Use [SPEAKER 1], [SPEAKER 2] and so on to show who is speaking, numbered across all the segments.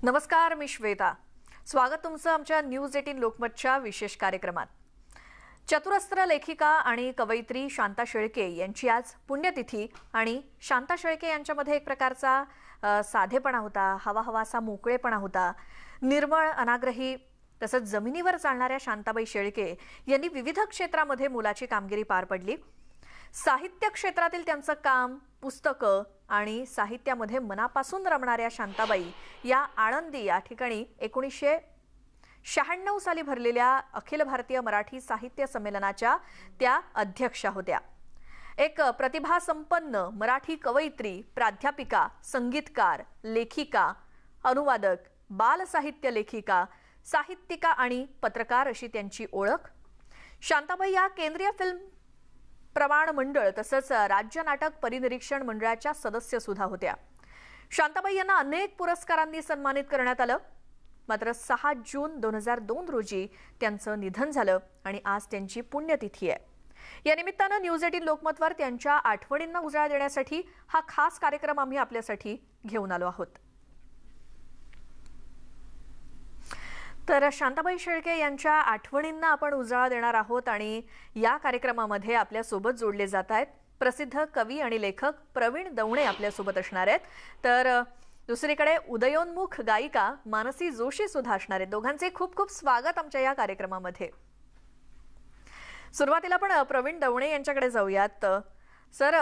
[SPEAKER 1] नमस्कार, मी श्वेता. स्वागत तुमचं आमच्या न्यूज 18 लोकमतच्या विशेष कार्यक्रमात. चतुरस्त्र लेखिका आणि कवयित्री शांता शेळके यांची आज पुण्यतिथी आणि शांता शेळके यांच्यामध्ये एक प्रकारचा साधेपणा होता, हवाहवासा मोकळेपणा होता. निर्मळ, अनाग्रही तसंच जमिनीवर चालणाऱ्या शांताबाई शेळके यांनी विविध क्षेत्रामध्ये मोलाची कामगिरी पार पडली. साहित्य क्षेत्रातील त्यांचं काम, पुस्तकं आणि साहित्यामध्ये मनापासून रमणाऱ्या शांताबाई या आळंदी या ठिकाणी 1996 साली भरलेल्या अखिल भारतीय मराठी साहित्य संमेलनाच्या त्या अध्यक्षा होत्या. एक प्रतिभासंपन्न मराठी कवयित्री, प्राध्यापिका, संगीतकार, लेखिका, अनुवादक, बालसाहित्य लेखिका, साहित्यिका आणि पत्रकार अशी त्यांची ओळख. शांताबाई या केंद्रीय फिल्म प्रमाण मंडळ तसंच राज्य नाटक परिनिरीक्षण मंडळाच्या सदस्य सुद्धा होत्या. शांताबाई यांना अनेक पुरस्कारांनी सन्मानित करण्यात आलं. मात्र 6 जून 2002 रोजी त्यांचं निधन झालं आणि आज त्यांची पुण्यतिथी आहे. या निमित्तानं न्यूज 18 लोकमतवर त्यांच्या आठवणींना उजाळा देण्यासाठी हा खास कार्यक्रम आम्ही आपल्यासाठी घेऊन आलो आहोत. तर शांताबाई शेळके यांच्या आठवणींना आपण उजाळा देणार आहोत आणि या कार्यक्रमामध्ये आपल्यासोबत जोडले जात आहेत प्रसिद्ध कवी आणि लेखक प्रवीण दवणे आपल्यासोबत असणार आहेत. तर दुसरीकडे उदयोन्मुख गायिका मानसी जोशी सुद्धा असणार आहेत. दोघांचे खूप खूप स्वागत आमच्या या कार्यक्रमामध्ये. सुरुवातीला आपण प्रवीण दवणे यांच्याकडे जाऊयात. सर,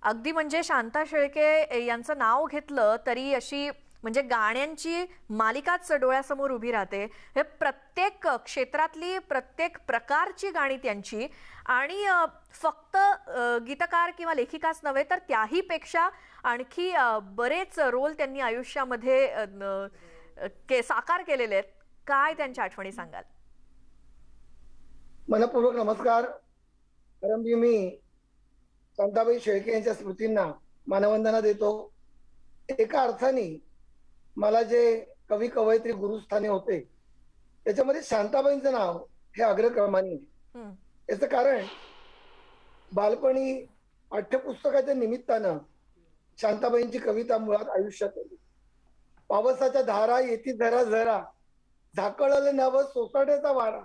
[SPEAKER 1] अगदी म्हणजे शांता शेळके यांचं नाव घेतलं तरी अशी म्हणजे गाण्यांची मालिकाच डोळ्यासमोर उभी राहते. हे प्रत्येक क्षेत्रातली प्रत्येक प्रकारची गाणी त्यांची आणि फक्त गीतकार किंवा लेखिकाच नव्हे तर त्याही पेक्षा आणखी बरेच रोल त्यांनी आयुष्यामध्ये साकार केलेले आहेत. काय त्यांच्या आठवणी सांगाल?
[SPEAKER 2] मनपूर्वक नमस्कार. परंतु मी शांताबाई शेळके यांच्या स्मृतींना मानवंदना देतो. एका अर्थाने मला जे कवी कवयित्री गुरुस्थानी होते त्याच्यामध्ये शांताबाईंचं नाव हे अग्रक्रमाने आहे. याचं कारण बालपणी पाठ्यपुस्तकाच्या निमित्तानं शांताबाईंची कविता मुळात आयुष्यात आली. पावसाच्या धारा येती झरा झरा, झाकळले नव सोसाट्याचा वारा,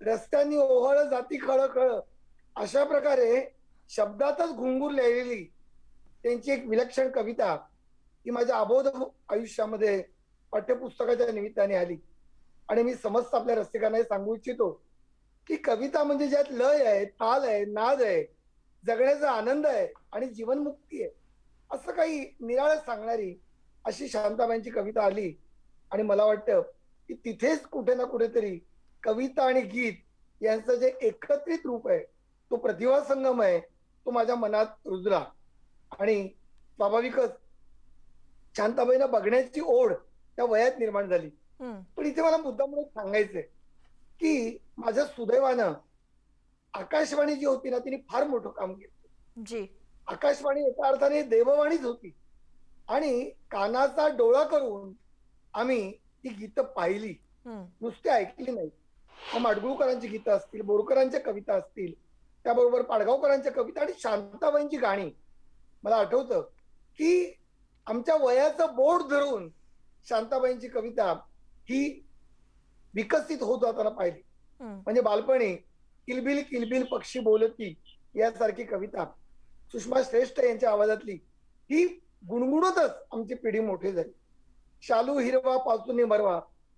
[SPEAKER 2] रस्त्यांनी ओहळ जाती खळखळ, अशा प्रकारे शब्दातच घुंगूर लिहिलेली त्यांची एक विलक्षण कविता ही माझ्या अबोध आयुष्यामध्ये पाठ्यपुस्तकाच्या निमित्ताने आली. आणि मी समस्त आपल्या रसिकांना सांगू इच्छितो की कविता म्हणजे ज्यात लय आहे, ताल आहे, नाद आहे, जगण्याचा आनंद आहे आणि जीवनमुक्ती आहे, असं काही निराळं सांगणारी अशी शांताबाईंची कविता आली. आणि मला वाटतं की तिथेच कुठे ना कुठेतरी कविता आणि गीत यांचं जे एकत्रित रूप आहे, तो प्रतिभा संगम आहे, तो माझ्या मनात रुजला. आणि स्वाभाविकच शांताबाईंना बघण्याची ओढ त्या वयात निर्माण झाली. पण इथे मला मुद्दा म्हणून सांगायचंय की माझ्या सुदैवानं आकाशवाणी जी होती ना, तिने फार मोठं काम केलं. आकाशवाणी एका अर्थाने देववाणीच होती आणि कानाचा डोळा करून आम्ही ती गीतं पाहिली, नुसते ऐकली नाही. माडगुळकरांची गीतं असतील, बोरकरांच्या कविता असतील, त्याबरोबर पाडगावकरांच्या कविता आणि शांताबाईंची गाणी. मला आठवतं की आमच्या वयाचं बोट धरून शांताबाईंची कविता ही विकसित होत जाताना पाहिली. म्हणजे बालपणी किलबिल किलबिल पक्षी बोलती यासारखी कविता सुषमा श्रेष्ठ यांच्या आवाजातली ही गुणगुणतच आमची पिढी मोठी झाली. शालू हिरवा पाचून मरवा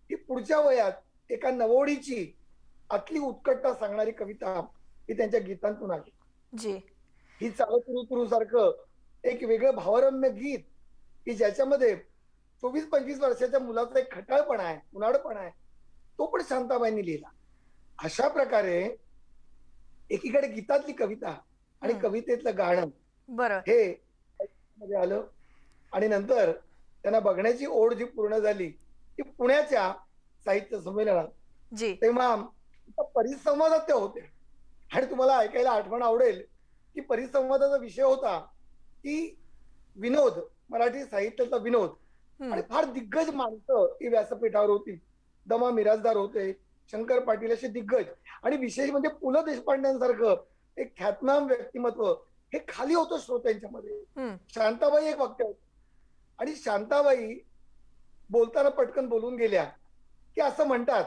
[SPEAKER 2] ही पुढच्या वयात एका नवोडीची आतली उत्कटता सांगणारी कविता ही त्यांच्या गीतांतून आली. ही चालू सारखं एक वेगळं भावरम्य गीत की ज्याच्यामध्ये 24-25 वर्षाच्या मुलाचा एक खटाळपणा आहे, उन्हाळपणा आहे, तो पण शांताबाईंनी लिहिला. अशा प्रकारे एकीकडे गीतातली कविता आणि कवितेतलं गाणं हे मध्ये आलं. आणि नंतर त्यांना बघण्याची ओढ जी पूर्ण झाली ती पुण्याच्या साहित्य संमेलनात, तेव्हा परिसंवादात ते होते. आणि तुम्हाला ऐकायला आठवण आवडेल की परिसंवादाचा विषय होता की विनोद, मराठी साहित्याचा विनोद. आणि फार दिग्गज माणसं ही व्यासपीठावर होती. दमा मिराजदार होते, शंकर पाटील असे दिग्गज, आणि विशेष म्हणजे पु ल देशपांड्यांसारखं एक ख्यातनाम व्यक्तिमत्व हे खाली होतं श्रोत्यांच्या मध्ये. शांताबाई एक वक्त्या होती आणि शांताबाई बोलताना पटकन बोलून गेल्या की असं म्हणतात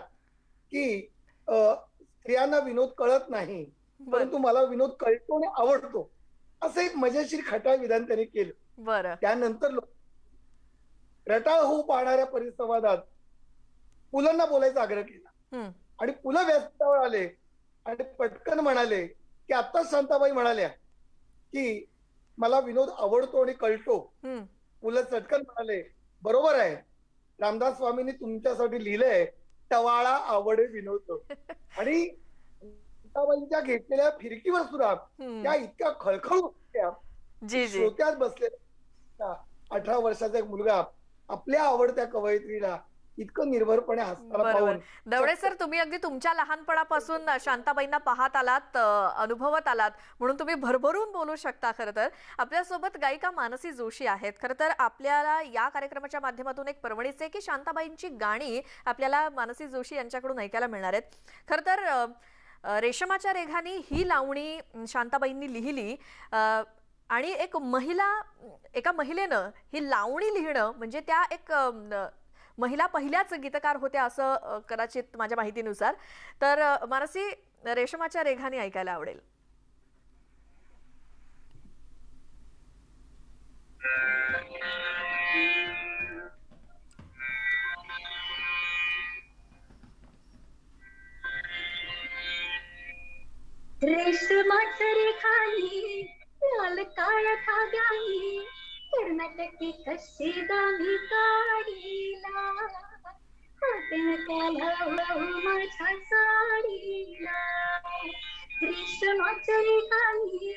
[SPEAKER 2] की स्त्रियांना विनोद कळत नाही,
[SPEAKER 1] बर.
[SPEAKER 2] परंतु मला विनोद कळतो आणि आवडतो. असं एक मजेशीर खटाळ विधान त्यांनी केलं.
[SPEAKER 1] बरं.
[SPEAKER 2] त्यानंतर रटाळ होऊ पाहणाऱ्या परिसंवादात पुलंना बोलायचा आग्रह केला
[SPEAKER 1] हम्म.
[SPEAKER 2] आणि पुलं व्यासपीठावर आले आणि पटकन म्हणाले की आत्ताच शांताबाई म्हणाल्या की मला विनोद आवडतो आणि कळतो.
[SPEAKER 1] हम्म.
[SPEAKER 2] पुलं चटकन म्हणाले, बरोबर आहे, रामदास स्वामींनी तुमच्यासाठी लिहिलंय, टवाळा आवडे विनोद. आणि शांताबाईंच्या घेतलेल्या फिरकीवर सुद्धा त्या इतक्या खळखळून होत्या की
[SPEAKER 1] जी जी.
[SPEAKER 2] श्रोत्यात बसलेला 18 वर्षाचा एक मुलगा आपल्या आवडत्या कवयित्रीला इतकं निर्भरपणे हसताना
[SPEAKER 1] बरोबर.
[SPEAKER 2] पाहून
[SPEAKER 1] दवडे सर, तुम्ही अगदी तुमच्या लहानपणापासून शांताबाईंना पाहत आलात, अनुभवत आलात, म्हणून तुम्ही भरभरून बोलू शकता. खरं तर आपल्यासोबत गायिका मानसी जोशी आहेत. खरं तर आपल्याला या कार्यक्रमाच्या माध्यमातून एक पर्वणीच आहे की शांताबाईंची गाणी आपल्याला मानसी जोशी यांच्याकडून ऐकायला मिळणार आहेत. खरं तर रेशमाच्या रेघांनी ही लावणी शांताबाईंनी लिहिली, आणि एका महिलेनं ही लावणी लिहिणं म्हणजे त्या एक महिला पहिल्याच गीतकार होत्या असं कदाचित माझ्या माहितीनुसार. तर मानसी, रेशमाच्या रेघांनी ऐकायला आवडेल.
[SPEAKER 3] रेशमाच्या रेखांनी लाल काळ्या धाग्यांनी कर्नाटकी कशी दामी काढीला, हाताने त्याला वळवू माझ्या साडीला. रेशमाच्या रेखांनी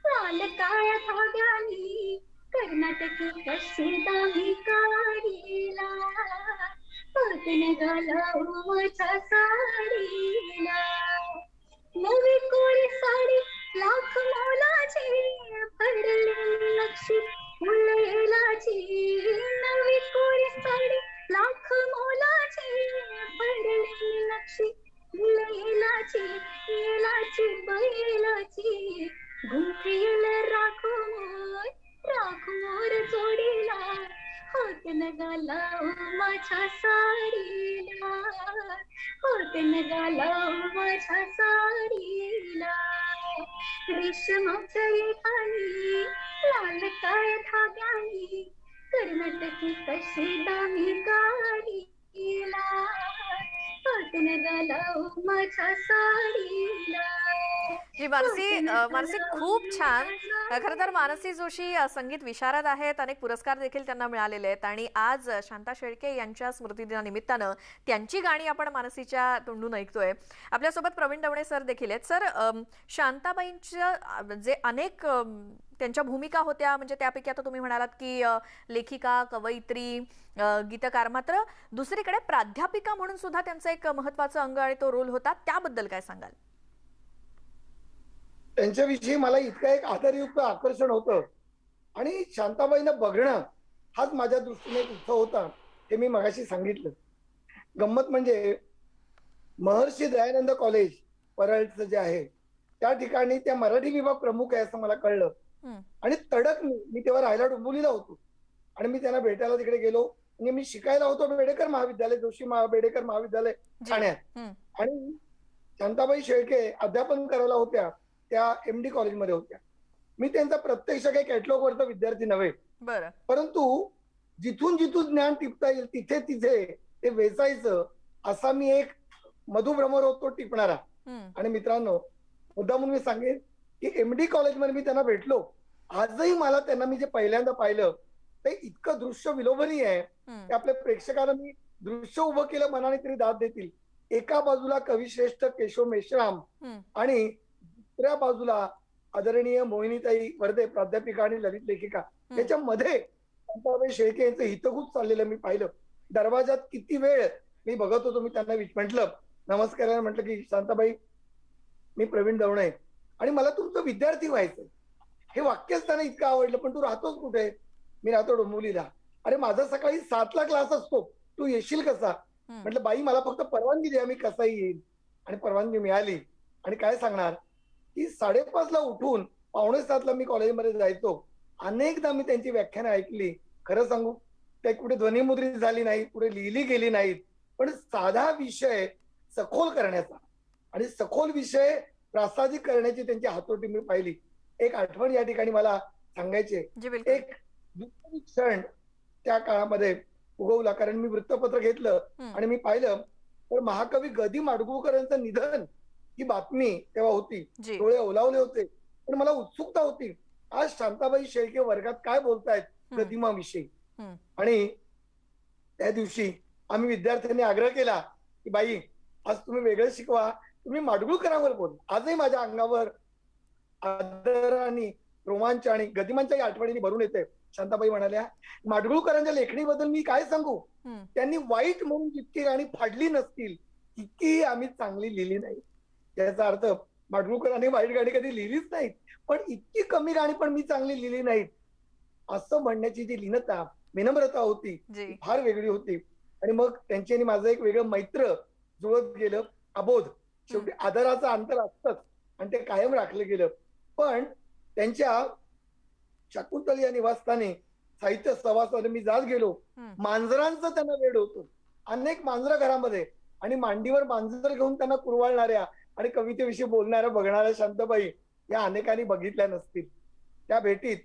[SPEAKER 3] लाल काळ्या धाग्यांनी कर्नाटकी कशी दामी काढीला, हाताने घालावू माझ्या साडीला. नवी कोरी साडी लाख मोलाची पडलेली नक्षी मुलैलाची. नवी कोरी साडी लाख मोलाची पडलेली नक्षी मुलैलाची. येलाची बैलाची गुंफील राखून जोडीला, हातन घालावू माझ्या साडीला, हातन घालावू माझ्या साडीला. रेशमाच्या रेखांनी लाल काळ्या धाग्यांनी कर्नाटकी कशी दामी काढीला, हातन घालावू माझ्या साडीला.
[SPEAKER 1] जी मानसी खूप छान. खरं तर मानसी जोशी संगीत विशारद आहेत, अनेक पुरस्कार देखील त्यांना मिळालेले आहेत, आणि आज शांता शेळके यांच्या स्मृतिदिनानिमित्तानं त्यांची गाणी आपण मानसीच्या तोंडून ऐकतोय. आपल्यासोबत प्रवीण दवणे सर देखील आहेत. सर, शांताबाईंच्या जे अनेक त्यांच्या भूमिका होत्या, म्हणजे त्यापैकी आता तुम्ही म्हणालात की लेखिका, कवयित्री, गीतकार, मात्र दुसरीकडे प्राध्यापिका म्हणून सुद्धा त्यांचं एक महत्वाचं अंग आणि तो रोल होता. त्याबद्दल काय सांगाल?
[SPEAKER 2] त्यांच्याविषयी मला इतकं एक आदरयुक्त आकर्षण होतं आणि शांताबाईंना बघणं हाच माझ्या दृष्टीने एक उत्सव होता, हे मी मगाशी सांगितलं. गंमत म्हणजे महर्षी दयानंद कॉलेज परळचं जे आहे त्या ठिकाणी त्या मराठी विभाग प्रमुख आहे असं मला कळलं. आणि तडक मी तेव्हा राहायला डोंबिवलीला होतो आणि मी त्यांना भेटायला तिकडे गेलो. म्हणजे मी शिकायला होतो बेडेकर महाविद्यालय, जोशी बेडेकर महाविद्यालय ठाण्यात, आणि शांताबाई शेळके अध्यापन करायला होत्या त्या MD कॉलेजमध्ये होत्या. मी त्यांचा प्रत्यक्ष काही कॅटलॉग वरचा विद्यार्थी नव्हे, परंतु जिथून जिथून ज्ञान टिपता येईल तिथे तिथे ते वेचायचं असा मी एक मधुभ्रमर होतो टिपणारा. आणि मित्रांनो, मुद्दा म्हणून मी सांगेन की MD कॉलेजमध्ये मी त्यांना भेटलो. आजही मला त्यांना मी जे पहिल्यांदा पाहिलं ते इतकं दृश्य विलोभनीय आहे की आपल्या प्रेक्षकांना मी दृश्य उभं केलं मनाने तरी दाद देतील. एका बाजूला कविश्रेष्ठ केशव मेश्राम आणि दुसऱ्या बाजूला आदरणीय मोहिनीताई वर्दे प्राध्यापिका आणि ललित लेखिका, त्याच्यामध्ये शांताबाई शेळके यांचं हितगुज चाललेलं मी पाहिलं. दरवाजात किती वेळ मी बघत होतो. मी त्यांना म्हटलं नमस्कार, म्हटलं की शांताबाई, मी प्रवीण दवणे आहे आणि मला तुमचं विद्यार्थी व्हायचंय. हे वाक्यच त्यांना इतकं आवडलं. पण तू राहतोस कुठे? मी राहतो डोंबिवलीला. अरे माझा सकाळी 7ला क्लास असतो, तू येशील कसा? म्हटलं बाई, मला फक्त परवानगी द्या, मी कसाही येईल. आणि परवानगी मिळाली. आणि काय सांगणार की 5:30ला उठून 6:45ला मी कॉलेजमध्ये जायचो. अनेकदा मी त्यांची व्याख्यानं ऐकली. खरं सांगू, काही कुठे ध्वनिमुद्रित झाली नाही, कुठे लिहिली गेली नाहीत, पण साधा विषय सखोल करण्याचा आणि सखोल विषय प्रास्ताविक करण्याची त्यांची हातोटी मी पाहिली. एक आठवण या ठिकाणी मला सांगायची आहे.
[SPEAKER 1] जी बिलकुल.
[SPEAKER 2] एक दुःखद क्षण त्या काळामध्ये उगवला, कारण मी वृत्तपत्र घेतलं आणि मी पाहिलं तर महाकवी ग. दी. माडगूळकरांचं निधन ही बातमी तेव्हा होती.
[SPEAKER 1] जी.
[SPEAKER 2] डोळे ओलावले होते, पण मला उत्सुकता होती आज शांताबाई शेळके वर्गात काय बोलतायत गदिमाविषयी. आणि त्या दिवशी आम्ही विद्यार्थ्यांनी आग्रह केला की बाई आज तुम्ही वेगळं शिकवा, तुम्ही माडगूळकरांवर बोल. आजही माझ्या अंगावर आदराने रोमांच आणि गदिमांच्याही आठवणीने भरून येते. शांताबाई म्हणाल्या माडगूळकरांच्या लेखणीबद्दल मी काय सांगू, त्यांनी वाईट म्हणून जितकी गाणी फाडली नसतील तितकीही आम्ही चांगली लिहिली नाही. याचा अर्थ माडगूळकरांनी वाईट गाणी कधी लिहिलीच नाहीत, पण इतकी कमी गाणी पण मी चांगली लिहिली नाहीत असं म्हणण्याची जी लीनता विनम्रता होती ती फार वेगळी होती. आणि मग त्यांची आणि माझं एक वेगळं मैत्र जुळत गेलं. अबोध शेवटी आदराचं अंतर असतंच आणि ते कायम राखलं गेलं. पण त्यांच्या शकुंतल या निवासस्थानी साहित्य सभासद मी जात गेलो. मांजरांचं त्यांना वेड होतं. अनेक मांजरं घरामध्ये आणि मांडीवर मांजर घेऊन त्यांना कुरवाळणाऱ्या आणि कवितेविषयी बोलणाऱ्या बघणाऱ्या शांताबाई या अनेकांनी बघितल्या नसतील. त्या भेटीत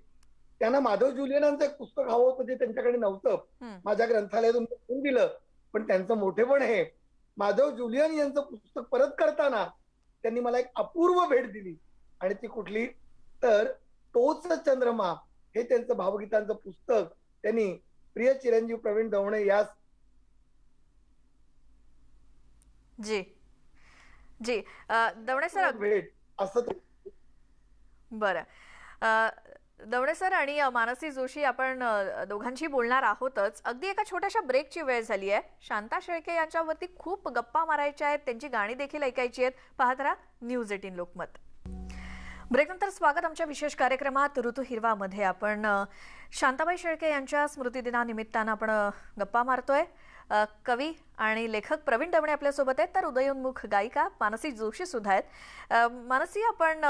[SPEAKER 2] त्यांना माधव जुलियनांचं एक पुस्तक हवं होतं जे त्यांच्याकडे नव्हतं. माझ्या ग्रंथालयातून घेऊन दिलं, पण त्यांचं मोठेपण हे माधव जुलियन यांचं पुस्तक परत करताना त्यांनी मला एक अपूर्व भेट दिली. आणि ती कुठली तर तोच चंद्रमा हे त्यांचं भावगीतांचं पुस्तक त्यांनी प्रिय चिरंजीव प्रवीण दवणे यास
[SPEAKER 1] जी जी दवणे सर
[SPEAKER 2] भेट असं.
[SPEAKER 1] बरं दवणे सर आणि मानसी जोशी आपण दोघांशी बोलणार आहोतच. अगदी एका छोट्याशा ब्रेकची वेळ झाली आहे. शांता शेळके यांच्यावरती खूप गप्पा मारायच्या आहेत, त्यांची गाणी देखील ऐकायची आहेत. पाहत राहा न्यूज18 लोकमत. ब्रेकनंतर स्वागत आमच्या विशेष कार्यक्रमात ऋतू हिरवामध्ये. आपण शांताबाई शेळके यांच्या स्मृतिदिनानिमित्तानं आपण गप्पा मारतोय. कवी आणि लेखक प्रवीण दवणे आपल्यासोबत आहेत, तर उदयोन्मुख गायिका मानसी जोशी सुद्धा आहेत. मानसी, आपण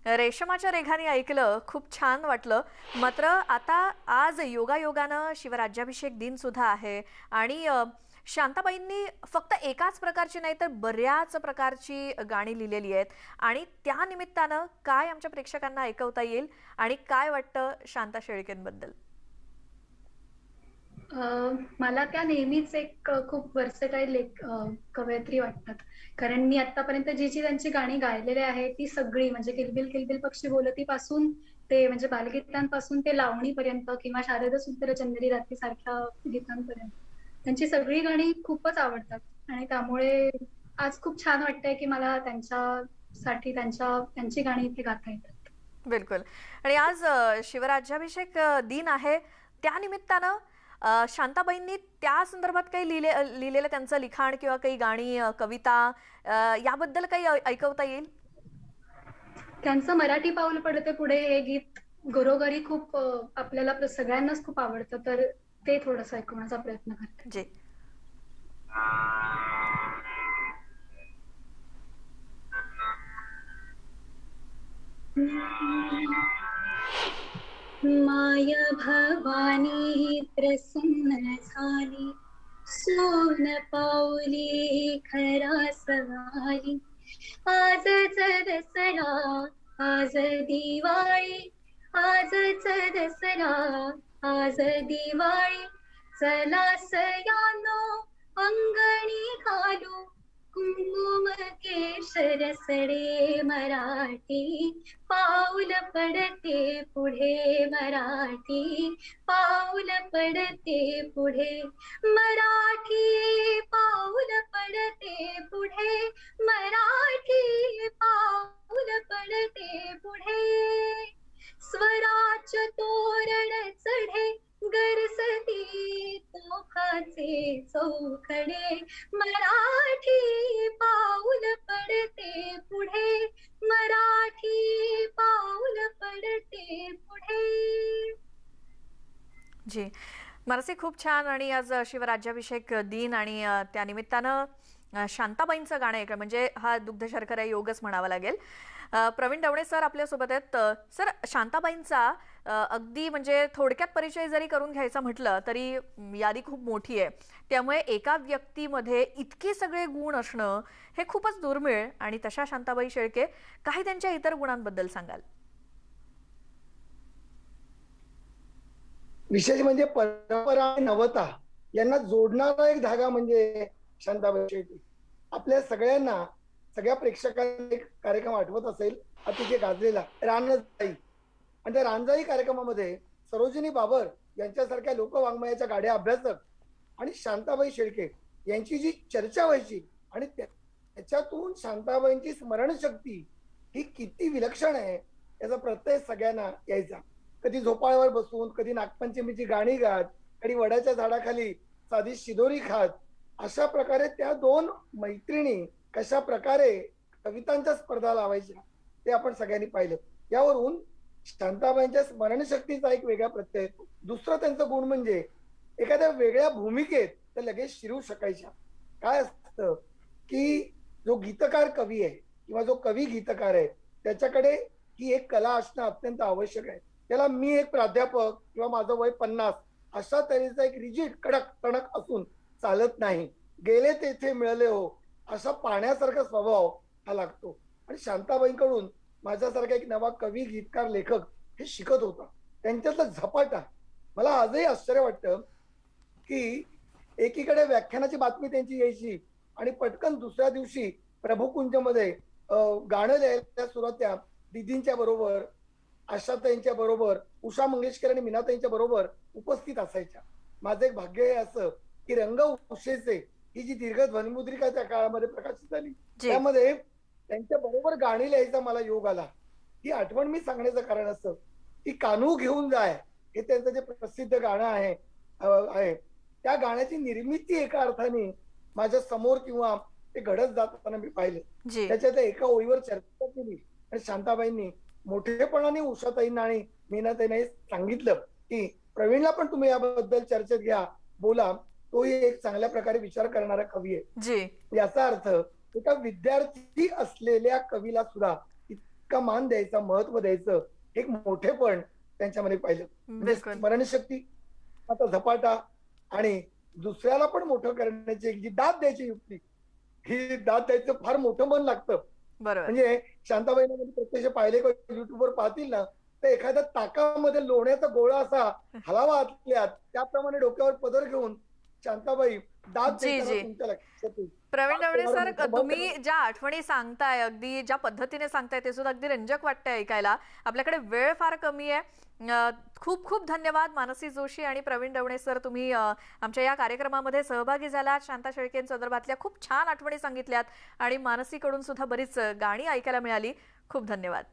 [SPEAKER 1] रेशमाच्या रेघाने ऐकलं, खूप छान वाटलं. मात्र आता आज योगायोगानं शिवराज्याभिषेक दिन सुद्धा आहे आणि शांताबाईंनी फक्त एकाच प्रकारची नाही तर बऱ्याच प्रकारची गाणी लिहिलेली आहेत. आणि त्या निमित्तानं काय आमच्या प्रेक्षकांना ऐकवता येईल आणि काय वाटतं शांता शेळकेंबद्दल?
[SPEAKER 3] मला त्या नेहमीच एक खूप वर्सेटाईल कवयित्री वाटतात. कारण मी आतापर्यंत जी जी त्यांची गाणी गायलेली आहेत ती सगळी म्हणजे किलबिल किलबिल पक्षी बोलती पासून ते म्हणजे बालगीतांपासून ते लावणीपर्यंत किंवा शारद सुंदर चंद्री रात्री सारख्या गीतांपर्यंत त्यांची सगळी गाणी खूपच आवडतात. आणि त्यामुळे आज खूप छान वाटतंय की मला त्यांच्यासाठी त्यांची गाणी इथे गाता येतात.
[SPEAKER 1] बिलकुल. आणि आज शिवराज्याभिषेक दिन आहे, त्या निमित्तानं शांताबाईंनी त्या संदर्भात काही लिहिलेलं त्यांचं लिखाण किंवा काही गाणी, कविता याबद्दल काही ऐकवता येईल?
[SPEAKER 3] त्यांचं मराठी पाऊल पडते पुढे हे गीत घरोघरी खूप आपल्याला सगळ्यांनाच खूप आवडतं, तर ते थोडंसं ऐकवण्याचा प्रयत्न करते.
[SPEAKER 1] जी.
[SPEAKER 3] माया भवानी प्रसन्न झाली, सोन पाऊली खरा सवाली. आजच दसरा आज दिवाळी, आजच दसरा आज दिवाळी. चला सयानो अंगणी घालू, कुंकुम केशर सडे मराठी. पाऊल पडते पुढे मराठी, पाऊल पडते पुढे मराठी. पाऊल पडते पुढे मराठी, पाऊल पडते पुढे. स्वराज्य तोरण चढे, गरजती तोफाचे चौकडे. मराठी पाऊल पडते पुढे, मराठी पाऊल पडते पुढे.
[SPEAKER 1] जी मानसी, खूप छान. आणि आज शिवराज्याभिषेक दिन आणि त्या निमित्तानं शांताबाईंचं गाणं ऐका, म्हणजे हा दुग्ध शर्करा योगच म्हणावा लागेल. प्रवीण दवणे सर आपल्यासोबत आहेत. सर, शांताबाईंचा अगदी म्हणजे थोडक्यात परिचय जरी करून घ्यायचा म्हटलं तरी यादी खूप मोठी आहे. त्यामुळे एका व्यक्तीमध्ये इतके सगळे गुण असणं हे खूपच दुर्मिळ. आणि तशा शांताबाई शेळके, काही त्यांच्या इतर गुणांबद्दल सांगाल?
[SPEAKER 2] विशेष म्हणजे परंपरा आणि नवता यांना जोडणारा एक धागा म्हणजे शांताबाई शेळके. आपल्या सगळ्यांना, सगळ्या प्रेक्षकांना एक कार्यक्रम आठवत असेल, अतिशय गाजलेला रानजाई. आणि त्या रानजाई कार्यक्रमामध्ये सरोजिनी बाबर यांच्यासारख्या लोकवाङ्मयाच्या गाड्या अभ्यासक आणि शांताबाई शेळके यांची जी चर्चा व्हायची आणि त्याच्यातून शांताबाईंची स्मरणशक्ती ही किती विलक्षण आहे याचा प्रत्यय सगळ्यांना यायचा. कधी झोपाळ्यावर बसून, कधी नागपंचमीची गाणी गात, कधी वडाच्या झाडाखाली साधी शिदोरी खात, अशा प्रकारे त्या दोन मैत्रिणी कशा प्रकारे कवितांच्या स्पर्धा लावायच्या ते आपण सगळ्यांनी पाहिलं. यावरून शांताबाईंच्या स्मरणशक्तीचा एक वेगळा प्रत्यय येतो. दुसरं त्यांचं गुण म्हणजे एखाद्या वेगळ्या भूमिकेत त्या लगेच शिरू शकायच्या. काय असतं की जो गीतकार कवी आहे किंवा जो कवी गीतकार आहे त्याच्याकडे ही एक कला असणं अत्यंत आवश्यक आहे. त्याला मी एक प्राध्यापक किंवा माझं वय 50 अशा तऱ्हेचा एक रिजिड कडक टणक असून चालत नाही. गेले तेथे मिळाले हो असा पाण्यासारखा स्वभाव हा लागतो. आणि शांताबाईंकडून माझ्यासारखा एक नवा कवी, गीतकार, लेखक हे शिकत होता. त्यांच्यातला झपाटा मला आजही आश्चर्य वाटतं की एकीकडे व्याख्यानाची बातमी त्यांची यायची आणि पटकन दुसऱ्या दिवशी प्रभुकुंजमध्ये गाणं लिहायला सुरुवात त्या दीदींच्या बरोबर, आशाताईंच्या बरोबर, उषा मंगेशकर आणि मीनाताईंच्या बरोबर उपस्थित असायच्या. माझं एक भाग्य हे असं की रंग उषेचे ही जी दीर्घ ध्वनिमुद्रिका त्या काळामध्ये प्रकाशित झाली, त्यामध्ये त्यांच्या बरोबर गाणी लिहायचा मला योग आला. ही आठवण मी सांगण्याचं कारण असं की कान्हू घेऊन जाय हे त्यांचं जे प्रसिद्ध गाणं आहे त्या गाण्याची निर्मिती एका अर्थाने माझ्या समोर किंवा ते घडत जाताना मी पाहिलं. त्याच्यात एका ओळीवर चर्चा केली आणि शांताबाईंनी मोठेपणाने उषाताईंना आणि मीनाताईंना सांगितलं की प्रवीणला पण तुम्ही याबद्दल चर्चेत घ्या, बोला. तोही एक चांगल्या प्रकारे विचार करणारा कवी आहे. याचा अर्थ एका विद्यार्थी असलेल्या कवीला सुद्धा इतका मान द्यायचा, महत्व द्यायचं, एक मोठेपण त्यांच्यामध्ये पाहिलं. म्हणजे स्मरणशक्ती, आता झपाटा आणि दुसऱ्याला पण मोठं करण्याची एक जी दाद द्यायची युक्ती, ही दाद द्यायचं फार मोठं मन लागतं. म्हणजे शांताबाईंना प्रत्यक्ष पाहिले युट्यूबवर पाहतील ना तर एखाद्या ताकामध्ये लोण्याचा गोळा असा हलावा आतल्यात त्याप्रमाणे डोक्यावर पदर घेऊन शांताबाई दाद तुमच्या लक्षात येईल.
[SPEAKER 1] प्रवीण दवणे सर, तुम्ही ज्या आठवणी सांगताय, अगदी ज्या पद्धतीने सांगताय ते सुद्धा अगदी रंजक वाटतंय ऐकायला. आपल्याकडे वेळ फार कमी आहे. खूप खूप धन्यवाद मानसी जोशी आणि प्रवीण दवणे सर, तुम्ही आमच्या या कार्यक्रमामध्ये सहभागी झालात. शांता शेळकेंसंदर्भातल्या खूप छान आठवणी सांगितल्यात आणि मानसीकडून सुद्धा बरीच गाणी ऐकायला मिळाली. खूप धन्यवाद.